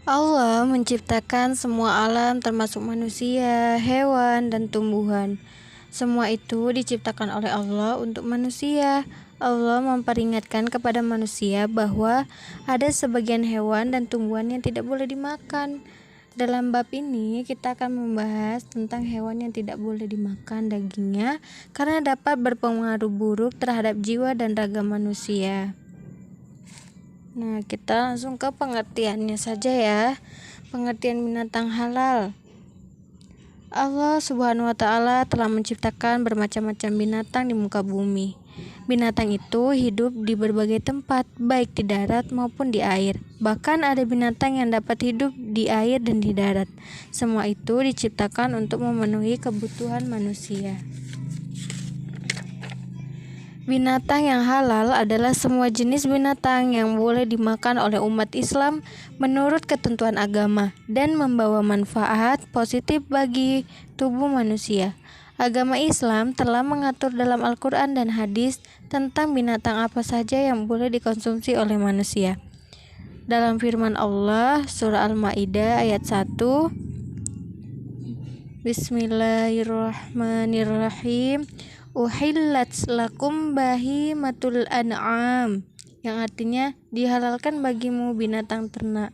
Allah menciptakan semua alam termasuk manusia, hewan, dan tumbuhan. Semua itu diciptakan oleh Allah untuk manusia. Allah memperingatkan kepada manusia bahwa ada sebagian hewan dan tumbuhan yang tidak boleh dimakan. Dalam bab ini kita akan membahas tentang hewan yang tidak boleh dimakan dagingnya karena dapat berpengaruh buruk terhadap jiwa dan raga manusia. Nah, kita langsung ke pengertiannya saja ya. Pengertian binatang halal. Allah Subhanahu wa Ta'ala telah menciptakan bermacam-macam binatang di muka bumi. Binatang itu hidup di berbagai tempat, baik di darat maupun di air. Bahkan ada binatang yang dapat hidup di air dan di darat. Semua itu diciptakan untuk memenuhi kebutuhan manusia. Binatang yang halal adalah semua jenis binatang yang boleh dimakan oleh umat Islam menurut ketentuan agama dan membawa manfaat positif bagi tubuh manusia. Agama Islam telah mengatur dalam Al-Quran dan hadis tentang binatang apa saja yang boleh dikonsumsi oleh manusia. Dalam firman Allah, surah Al-Ma'idah ayat 1, Bismillahirrahmanirrahim. Uhillat lakum bahimatul an'am, yang artinya dihalalkan bagimu binatang ternak.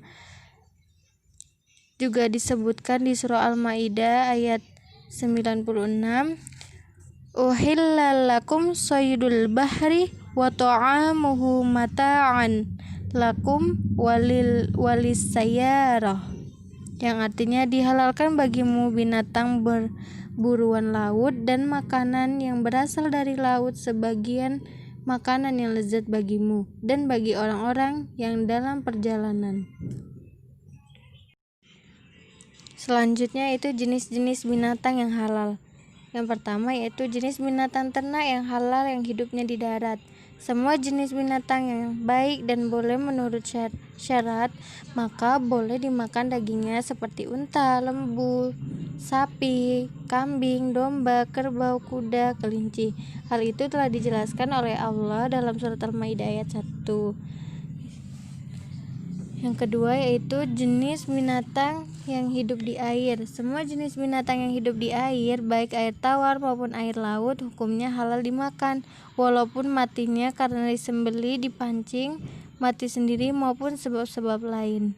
Juga disebutkan di surah Al-Maidah ayat 96, Uhillal lakum saydul bahri wa ta'amuhu mata'an lakum walis sayyarah, yang artinya dihalalkan bagimu binatang buruan laut dan makanan yang berasal dari laut sebagian makanan yang lezat bagimu dan bagi orang-orang yang dalam perjalanan. Selanjutnya itu jenis-jenis binatang yang halal. Yang pertama yaitu jenis binatang ternak yang halal yang hidupnya di darat. Semua jenis binatang yang baik dan boleh menurut syarat, maka boleh dimakan dagingnya seperti unta, lembu, sapi, kambing, domba, kerbau, kuda, kelinci. Hal itu telah dijelaskan oleh Allah dalam surat Al-Maidah ayat 1. Yang kedua yaitu jenis binatang yang hidup di air. Semua jenis binatang yang hidup di air, baik air tawar maupun air laut, hukumnya halal dimakan, walaupun matinya karena disembelih, dipancing, mati sendiri maupun sebab-sebab lain.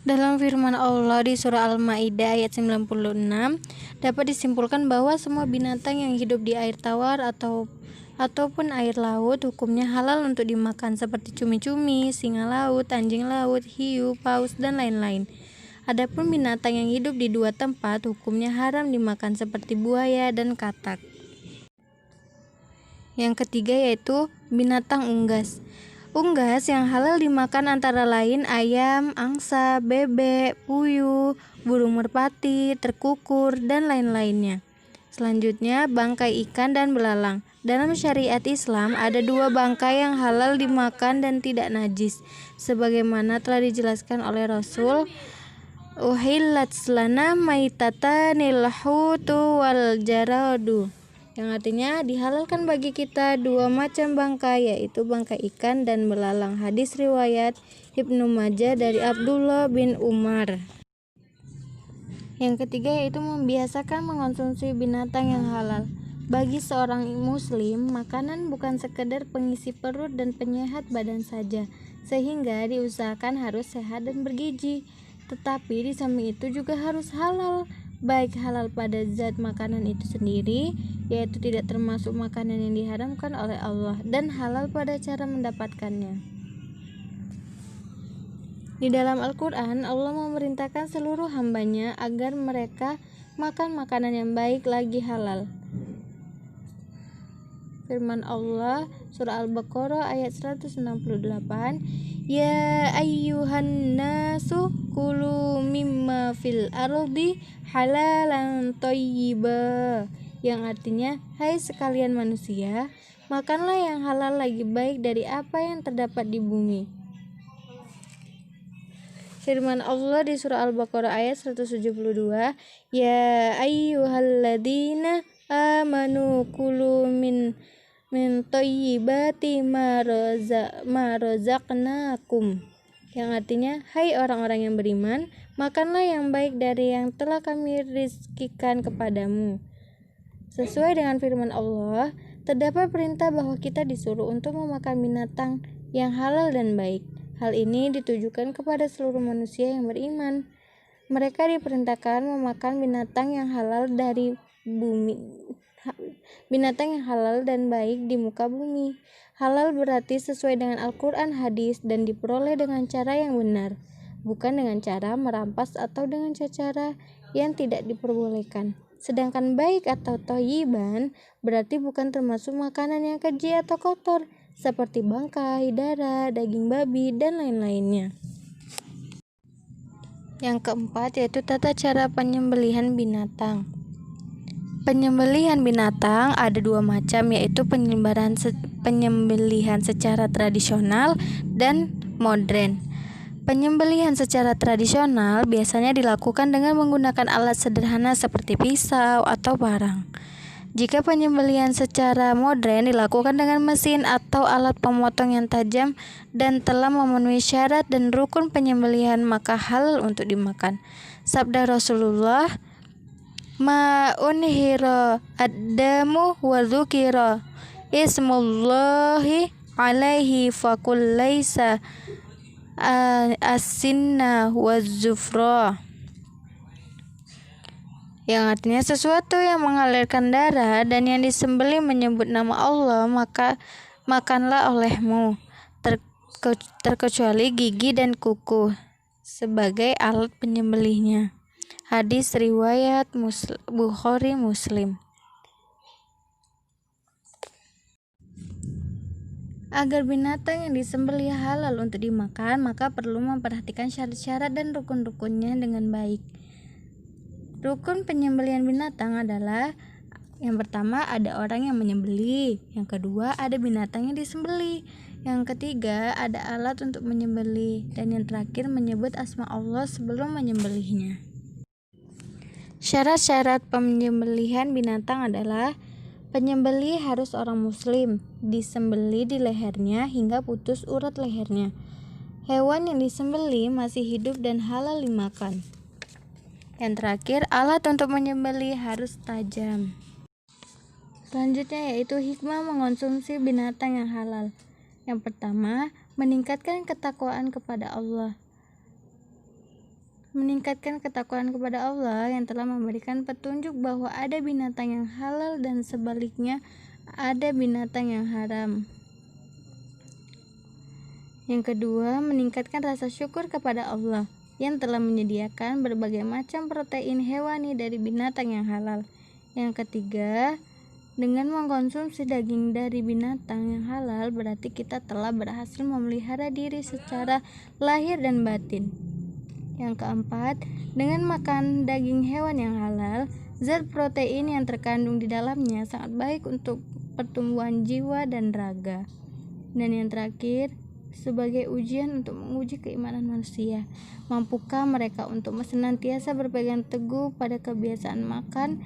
Dalam firman Allah di surah Al-Maidah ayat 96, dapat disimpulkan bahwa semua binatang yang hidup di air tawar ataupun air laut hukumnya halal untuk dimakan, seperti cumi-cumi, singa laut, anjing laut, hiu, paus, dan lain-lain. Adapun binatang yang hidup di dua tempat hukumnya haram dimakan, seperti buaya dan katak. Yang ketiga yaitu binatang unggas. Unggas yang halal dimakan antara lain ayam, angsa, bebek, puyuh, burung merpati, terkukur, dan lain-lainnya. Selanjutnya, bangkai ikan dan belalang. Dalam syariat Islam ada dua bangkai yang halal dimakan dan tidak najis, sebagaimana telah dijelaskan oleh Rasul, Uhillat lana maitatanil hutu wal jaradu, yang artinya dihalalkan bagi kita dua macam bangkai, yaitu bangkai ikan dan belalang. Hadis riwayat Ibnu Majah dari Abdullah bin Umar. Yang ketiga yaitu membiasakan mengonsumsi binatang yang halal. Bagi seorang muslim, makanan bukan sekedar pengisi perut dan penyehat badan saja, sehingga diusahakan harus sehat dan bergizi. Tetapi di samping itu juga harus halal, baik halal pada zat makanan itu sendiri, yaitu tidak termasuk makanan yang diharamkan oleh Allah, dan halal pada cara mendapatkannya. Di dalam Al-Quran, Allah memerintahkan seluruh hambanya agar mereka makan makanan yang baik lagi halal. Firman Allah surah Al-Baqarah ayat 168, Ya ayyuhan nasu kulu mimma fil ardi halalan thayyiba, yang artinya, hai sekalian manusia, makanlah yang halal lagi baik dari apa yang terdapat di bumi. Firman Allah di surah Al-Baqarah ayat 172, Ya ayyuhalladzina amanu kulu min min thayyibati ma razaqnakum, yang artinya, hai orang-orang yang beriman, makanlah yang baik dari yang telah kami rizkikan kepadamu. Sesuai dengan firman Allah, terdapat perintah bahwa kita disuruh untuk memakan binatang yang halal dan baik. Hal ini ditujukan kepada seluruh manusia yang beriman. Mereka diperintahkan memakan binatang yang halal dari bumi, binatang yang halal dan baik di muka bumi. Halal berarti sesuai dengan Al-Quran, hadis, dan diperoleh dengan cara yang benar, bukan dengan cara merampas atau dengan cara yang tidak diperbolehkan. Sedangkan baik atau thayyiban berarti bukan termasuk makanan yang keji atau kotor, seperti bangkai, darah, daging babi, dan lain-lainnya. Yang keempat yaitu tata cara penyembelihan binatang. Penyembelihan binatang ada dua macam, yaitu penyembelihan secara tradisional dan modern. Penyembelihan secara tradisional biasanya dilakukan dengan menggunakan alat sederhana seperti pisau atau parang. Jika penyembelihan secara modern dilakukan dengan mesin atau alat pemotong yang tajam dan telah memenuhi syarat dan rukun penyembelihan, maka halal untuk dimakan. Sabda Rasulullah, ma unhira ad-damu wa dzukira ismullahi alaihi fakul laisa as-sinna wa zufra, yang artinya sesuatu yang mengalirkan darah dan yang disembelih menyebut nama Allah, maka makanlah olehmu, terkecuali gigi dan kuku sebagai alat penyembelihnya. Hadis riwayat Bukhari Muslim. Agar binatang yang disembelih halal untuk dimakan, maka perlu memperhatikan syarat-syarat dan rukun-rukunnya dengan baik. Rukun penyembelihan binatang adalah, yang pertama ada orang yang menyembelih, yang kedua ada binatang yang disembelih, yang ketiga ada alat untuk menyembelih, dan yang terakhir menyebut asma Allah sebelum menyembelihnya. Syarat-syarat penyembelihan binatang adalah: penyembelih harus orang muslim, disembelih di lehernya hingga putus urat lehernya. Hewan yang disembelih masih hidup dan halal dimakan. Yang terakhir, alat untuk menyembelih harus tajam. Selanjutnya yaitu hikmah mengonsumsi binatang yang halal. Yang pertama, meningkatkan ketakwaan kepada Allah. Meningkatkan ketakwaan kepada Allah yang telah memberikan petunjuk bahwa ada binatang yang halal dan sebaliknya ada binatang yang haram. Yang kedua, meningkatkan rasa syukur kepada Allah yang telah menyediakan berbagai macam protein hewani dari binatang yang halal. Yang ketiga, dengan mengkonsumsi daging dari binatang yang halal berarti kita telah berhasil memelihara diri secara lahir dan batin. Yang keempat, dengan makan daging hewan yang halal, zat protein yang terkandung di dalamnya sangat baik untuk pertumbuhan jiwa dan raga. Dan yang terakhir, sebagai ujian untuk menguji keimanan manusia, mampukah mereka untuk senantiasa berpegang teguh pada kebiasaan makan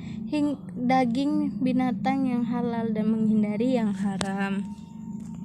daging binatang yang halal dan menghindari yang haram.